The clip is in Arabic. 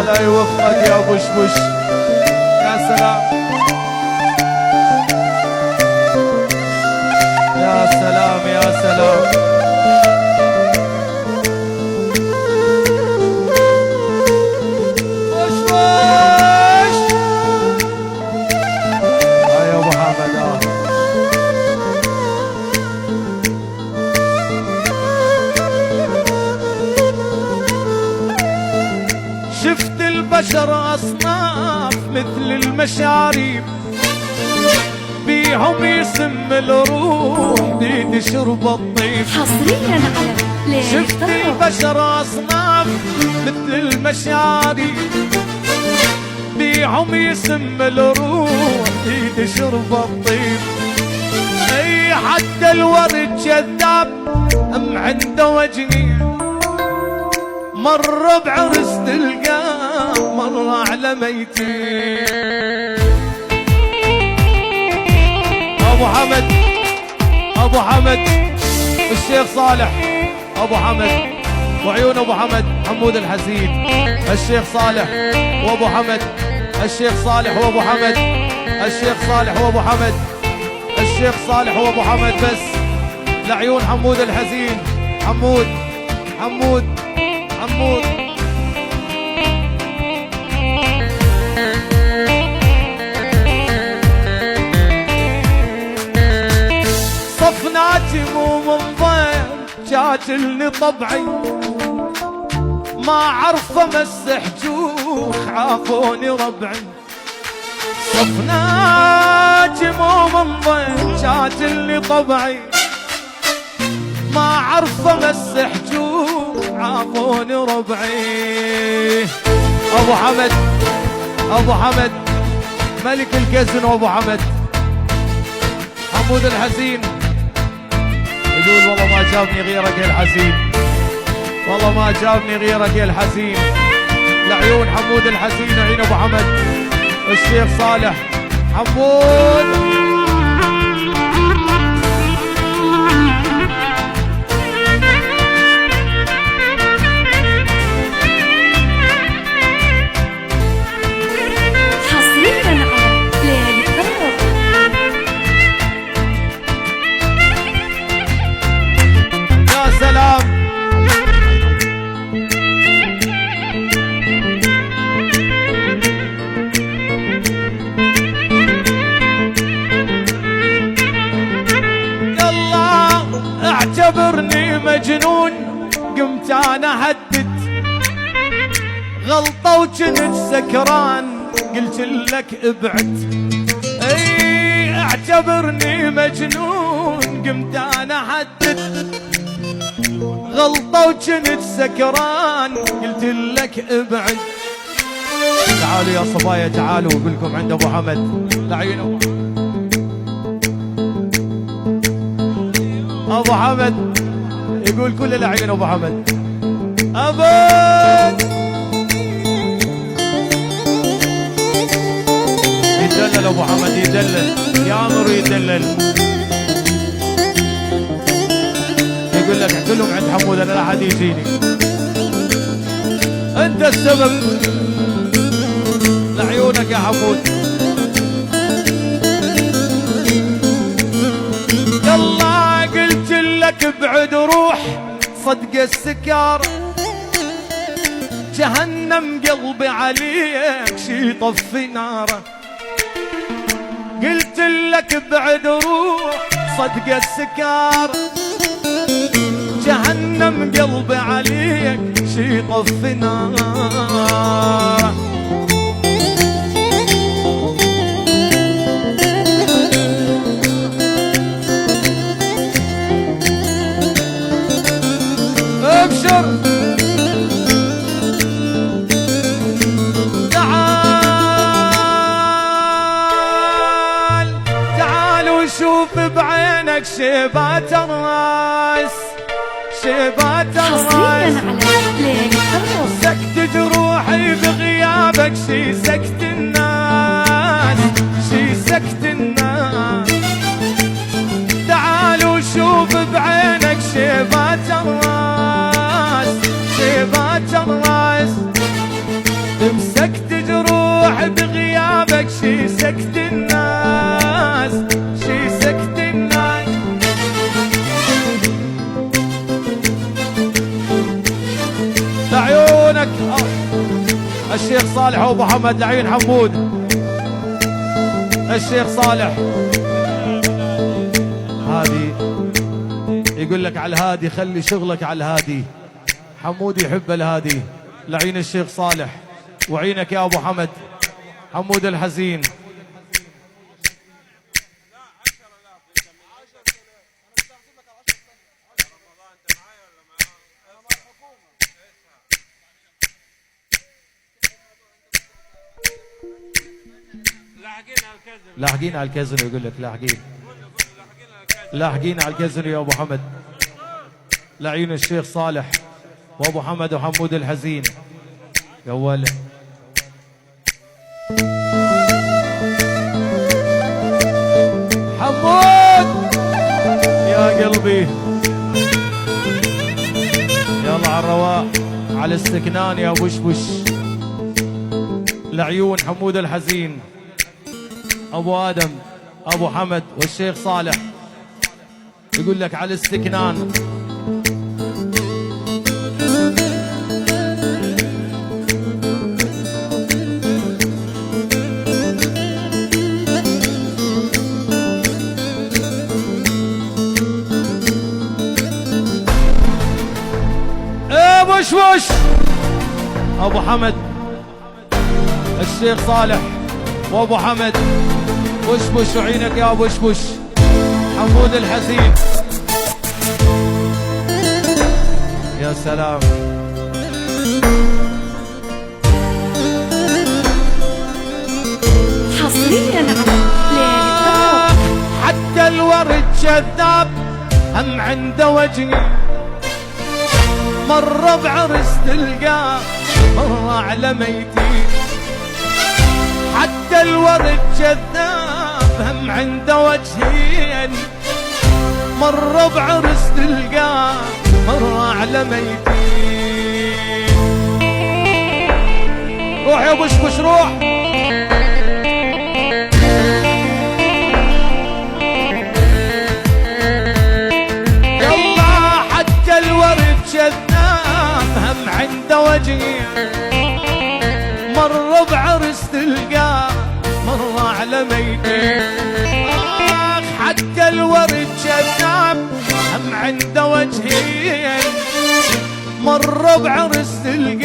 لا يوفقك يا بشبش. يا سلام يا سلام يا سلام. شفت البشر أصناف مثل المشاريب، بيهم يسم الروم دي تشرب الطيب. حصريا على شفت البشر أصناف مثل المشاريب، بيهم يسم الروم دي تشرب الطيب. اي حتى الورد جذاب ام عنده وجهين، مر بعرس تلقاه مر على ميتين. ابو حمد ابو حمد الشيخ صالح ابو حمد وعيون ابو حمد حمود الحسين. الشيخ صالح وابو حمد، الشيخ صالح وابو حمد، الشيخ صالح وابو حمد، الشيخ صالح وابو حمد. بس لعيون حمود الحسين. حمود حمود حمود. صفناتي مو من ضيم جاتلني طبعي، ما عرف امسح جوخ عافوني ربعي. صفناتي مو من ضيم جاتلني طبعي، ما عرف امسح جوخ عافوني ربعي. ابو حمد ابو حمد ملك الكزن وابو حمد. حمود الحسين يقول والله ما جابني غيرك يا الحسين، والله ما جابني غيرك يا الحسين. لعيون حمود الحسين وعين ابو حمد. الشيخ صالح حمود. اعتبرني مجنون قمت انا هدد غلطة وجنت سكران قلت لك ابعد. اي اعتبرني مجنون قمت انا هدد غلطة وجنت سكران قلت لك ابعد. تعالوا يا صبايا تعالوا اقول عند ابو حمد. لعين ابو حمد يقول كل لعين ابو حمد ابد. يدلل ابو حمد يدلل يامر يدلل. يقول لك احكي لهم عند حمود انا لا حد يجيني، انت السبب. لعيونك يا حمود. يلا قلت لك ابعد روح صدق السكر، جهنم قلبي عليك شي طفي ناره. قلت لك ابعد روح صدق السكر، جهنم قلبي عليك شي طفي ناره. ابشر تعال تعال وشوف بعينك شيبات الراس، شيبات الراس. سكت جروحي بغيابك شي سكت الناس، شي سكت الناس. تعال وشوف بعينك شيبات الراس، شيبات الراس. بغيابك شي سكت الناس، شي سكت الناس. لعيونك الشيخ صالح وابو حمد، لعيون حمود الشيخ صالح. هادي يقول لك على الهادي، خلي شغلك على الهادي. حمود يحب الهادي. لعين الشيخ صالح وعينك يا ابو حمد. حمود الحزين. لاحقين على الكازينو، يقول لك لاحقين، لاحقين على الكازينو يا ابو حمد. لعين الشيخ صالح وابو حمد وحمود الحزين. يا ولد حمود يا قلبي، يلا على الرواق، على الاستكنان يا بشبش. لعيون حمود الحزين، ابو ادم، ابو حمد والشيخ صالح. يقول لك على الاستكنان. وش ابو حمد الشيخ صالح وابو حمد. وش عينك يا وش. حمود الحزين. يا سلام. حصريا على حتى الورد كذاب هم عنده وجهي، مرة بعرس تلقاه مرة على ميتين. حتى الورد كذاب هم عنده وجهين، مرة بعرس تلقاه مرة على ميتين. روح يا بشبش روح. يلا حتى الورد كذاب هم عنده وجهي، مرة بعرس تلقاه مرة على ميتين. حتى الورد كذاب هم عنده وجهين، مرة بعرس تلقاه